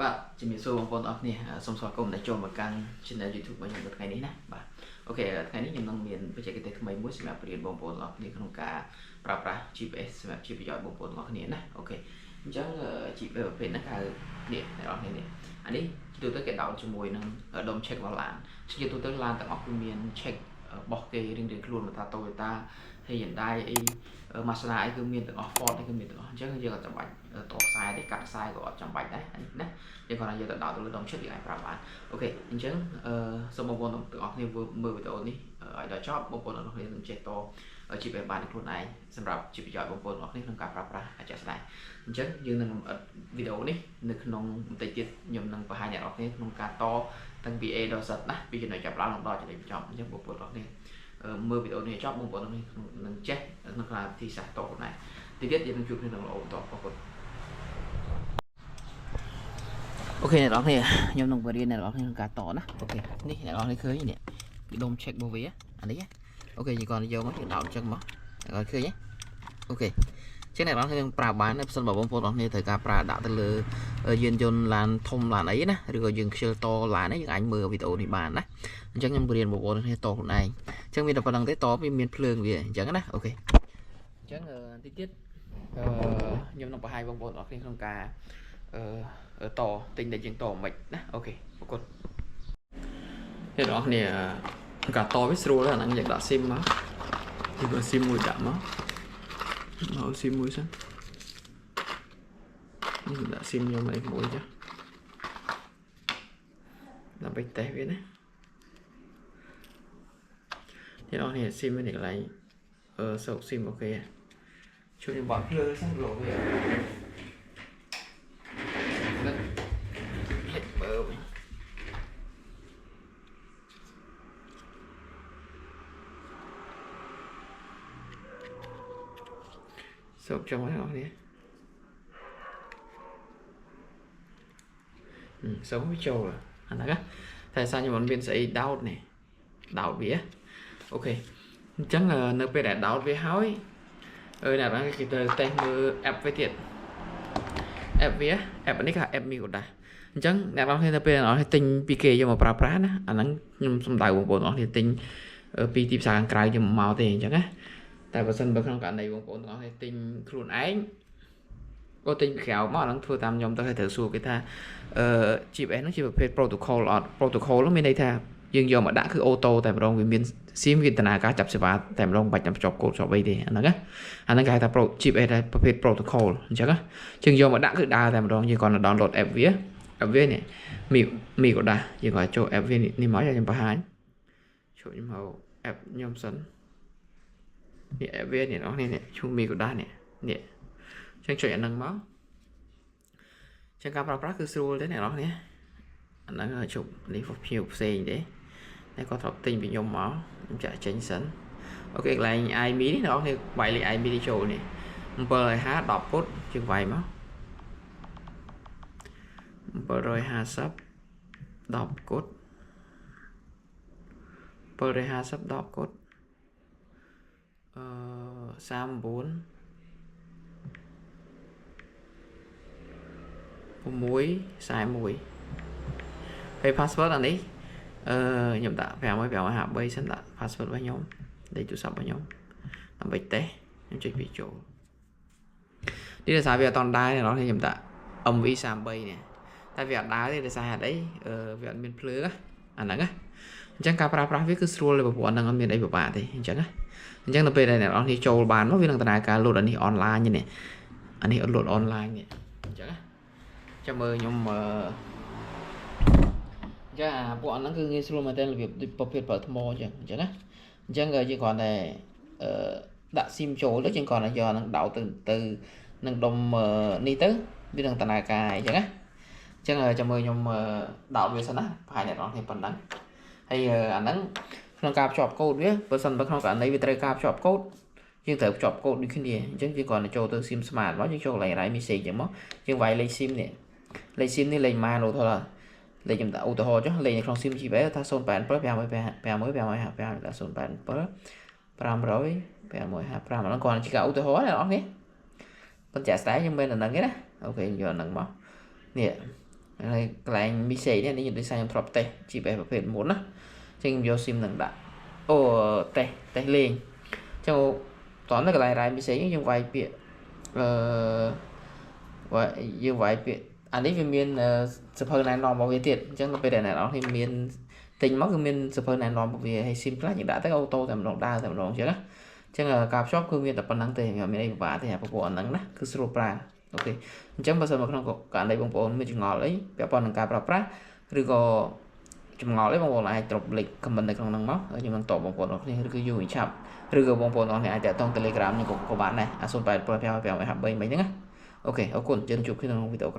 បាទជំរាបសួរបងប្អូនអរគ្នាសូមស្វាគមន៍ដែលចូលមកកាន់ Channel YouTube របស់ខ្ញុំនៅថ្ងៃនេះណាបាទអូខេថ្ងៃនេះខ្ញុំនឹងមានបច្ចេកទេសថ្មីមួយសម្រាប់រៀនបងប្អូនអរគ្នាក្នុងការប្រើប្រាស់ GPS សម្រាប់ជាប្រយោជន៍បងប្អូនអរគ្នាណាអូខេអញ្ចឹង GPS ប្រភេទហ្នឹងហៅនេះអ្នកនរគ្នានេះអានេះជាទូទៅគេដោតជាមួយនឹងដុំ check របស់ឡានជាទូទៅឡានទាំងអស់គឺមាន check របស់គេរៀងៗខ្លួនមកថា Toyota Hyundai អី Mazda អីគឺមានទាំងអស់ Ford គឺមានទាំងអស់អញ្ចឹងយើងអត់ចាំបាច់តខ្សែទេកាត់ខ្សែក៏អត់ចាំបាច់ដែរណាយើងគ្រាន់តែយកទៅដោតទៅលើដុំ check យើងអាចប្រើបានអូខេអញ្ចឹងសូមបងប្អូនទាំងអស់គ្នាមើលវីដេអូនេះឲ្យដល់ចប់បងប្អូនទាំងអស់គ្នានឹងចេះតGPS បានខ្លួនឯងសម្រាប់ជាប្រយោជន៍បងប្អូនទាំងអស់គ្នាក្នុងការប្រើប្រាស់ជាក់ស្ដែងអញ្ចឹងយើងនឹងវីដេអូនេះនៅក្នុងបន្តិចទៀតខ្ញុំនឹងបង្ហាញអ្នកនរគ្នាក្នុងការតតាំងពី A ដល់ Z ណាពីចំណុចចាប់ឡើងដល់ចំណុចបញ្ចប់អញ្ចឹងបងប្អូនទាំងអស់គ្នាមើលវីដេអូនេះចប់បងប្អូននឹងចេះក្នុងការវិធីសាស្ត្រតខ្លួនឯងទីទៀតយើងនឹងជួបគ្នាក្នុងវីដេអូបន្តអរគុណអូខេអ្នកនរគ្នាខ្ញុំនឹងបរៀនអ្នកនរគ្នាក្នុងការតណាអូខេនេះអ្នកនរគ្នាឃើញនេះគឺដុំ check របស់វាអានេះអូខេយើងគាត់យកមកយើងដោតអញ្ចឹងមកអ្នកនរឃើញទេអូខេចឹងអ្នកនរគ្នានឹងប្រើបានបើសិនបើបងប្អូនអរគ្នាត្រូវការប្រើដាក់ទៅលើយានយន្តឡានធំឡានអីណាឬក៏យើងខ្ជិលតឡានហ្នឹងយើងអាចមើលវីដេអូនេះបានណាអញ្ចឹងខ្ញុំបរៀនបងប្អូនគ្នាតខ្លួនឯងអញ្ចឹងមានតែប៉ុណ្្នឹងទេតវាមានភ្លើងវាអញ្ចឹងណាអូខេអញ្ចឹងតិចទៀតខ្ញុំនឹងបង្ហាញបងប្អូនអរគ្នាក្នុងការតទិញតែជាងតមិនណាអូខេអរគុណអ្នកនរគ្នាការតវាស្រួលអាហ្នឹងយើងដាក់ SIM មកយើងដាក់ SIM មួយដាក់មកSIM មួយសិននេះដាក់ SIM ខ្ញុំឯមួយចាដើម្បីតេស្តវាណាអ្នកនរគ្នា SIM នេះកន្លែងសោក SIM អូខេជួយខ្ញុំបើកភ្លើងសិនលោវាសូមចុងហើយអរគ្នាសូមវាចូលអាហ្នឹងតែសារខ្ញុំមិនមានស្អីដោតនេះដោតវាអូខេអញ្ចឹងនៅពេលដែលដោតវាហើយអ្នកហ្នឹងគេទៅតេស្តមើល app វាទៀត app វា app នេះគេហៅ app Migoda អញ្ចឹងអ្នកនរគ្នាទៅពេលអ្នកនរគ្នាទិញពីគេយកមកប្រើប្រាស់ណាអាហ្នឹងខ្ញុំសំដៅបងប្អូនអរគ្នាទិញពីទីផ្សារខាងក្រៅយកមកទេអញ្ចឹងណាតែបើសិនបើក្នុងករណីបងប្អូនទាំងអស់គ្នាទិញខ្លួនឯងក៏ទិញពីក្រៅមកអាហ្នឹងធ្វើតាមខ្ញុំទៅឲ្យត្រូវសួរគេថាGPS ហ្នឹងជាប្រភេទ protocol អត់ protocol ហ្នឹងមានន័យថាយើងយកមកដាក់គឺអូតូតែម្ដងវាមាន SIM វាដំណើរការចាប់សេវាតែម្ដងបាច់ចាំភ្ជាប់កូដជាប់អីទេអាហ្នឹងណាអាហ្នឹងគេហៅថា GPS ប្រភេទ protocol អញ្ចឹងណាយើងយកមកដាក់គឺដើរតែម្ដងយើងគ្រាន់តែ download app វានេះមីក៏ដែរយើងក៏ចូល app វានេះមកខ្ញុំបង្ហាញជួយខ្ញុំហៅ app ខ្ញុំសិននេះ app វានេះអស់នេះឈូមីក៏ដែរនេះចឹងចុចអាហ្នឹងមកចឹងការប្រើប្រាស់គឺស្រួលទេអ្នកនរគ្នាអាហ្នឹងជប់នេះភ្ញៀវផ្សេងទេតែគាត់ត្រូវទិញពីខ្ញុំមកខ្ញុំចាក់ចេញសិនអូខេកន្លែង iMe នេះអ្នកនរគ្នាវាយលេខ iMe នេះចូលនេះ750 10ពុតជាងវាយមក750 10គុត750 10គុត39 641ហើយ password អានេះខ្ញុំដាក់553សិនដាក់ password របស់ខ្ញុំលេខទូរស័ព្ទរបស់ខ្ញុំដើម្បីតេស្តខ្ញុំចុចពីចូលនេះដោយសារវាអត់តដែរអ្នកនរខ្ញុំដាក់ MV33 នេះតែវាអត់ដើរទេដោយសារហេតុអីវាអត់មានភ្លើងអាហ្នឹងណាអញ្ចឹងការប្រើប្រាស់វាគឺស្រួលប្រព័ន្ធហ្នឹងអត់មានអីពិបាកទេអញ្ចឹងណាអញ្ចឹងនៅពេលដែលអ្នកនរនេះចូលបានមកវានឹងដំណើរការលោតអានេះ online នេះអានេះអត់លោត online នេះអញ្ចឹងណាចាំមើលខ្ញុំចាពួកអាហ្នឹងគឺងាយស្រួលមែនតើរបៀបប្រភេទប្រើថ្មអញ្ចឹងណាអញ្ចឹងយើងគ្រាន់តែដាក់ SIM ចូលទៅយើងគ្រាន់តែយកហ្នឹងដោតទៅនឹងដុំនេះទៅវានឹងដំណើរការអញ្ចឹងណាអញ្ចឹងចាំមើលខ្ញុំដោតវាសិនណាប្រហែលអ្នកនរគ្នាប៉ុណ្ណឹងហើយអាហ្នឹងក្នុងការភ្ជាប់កូដវាបើសិនបើក្នុងករណីវាត្រូវការភ្ជាប់កូដយើងត្រូវភ្ជាប់កូដដូចគ្នាអញ្ចឹងយើងគ្រាន់តែចូលទៅ SIM Smart មកយើងចូលកន្លែង Write Message អញ្ចឹងមកយើងវាយលេខ SIM នេះលេខ SIM នេះលេខម៉ានឧទាហរណ៍លេខខ្ញុំដាក់ឧទាហរណ៍ចុះលេខនៅក្នុង SIM GPS ថា087 555 ដាក់087 500 555ហ្នឹងគ្រាន់តែជាការឧទាហរណ៍ណាបងប្អូនប៉ុន្តែស្ដាយខ្ញុំមិនដល់ហ្នឹងទេណាអូខេយកហ្នឹងមកនេះ này lại mi xì này những cái sai trong drop tè chỉ vềประเภทmuốn á trên vô sim lần đã ô tè tè liền cho toán là cái lại mi xì như vậy việc vậy như vậy việc anh ấy miền sập hơi này nòng bảo vệ tiệt chẳng có về để này nó thì miền tình mất cái miền sập hơi này nòng bảo vệ hay sim class những đã tới ô tô tầm đồng đa tầm đồng chứ đó chẳng là cặp shop cứ miền tập năng tề mà miền đây và thì phục vụ năng đó cứ sưu pra ok chẳng bao giờ mà không có cả đây bông bồn mình chỉ ngỏ lấy bé con cặp ra pra rồi có chùm ngỏ lấy bông bồn lại trộn lịch comment này không năng máu ở nhưng mà tổ bông bồn nó cứ vui chậm rồi có bông bồn nó này ai tại tông telegram như của bạn này à số bài profile về học bay mấy nữa ok ở cuốn chân chụp khi nào video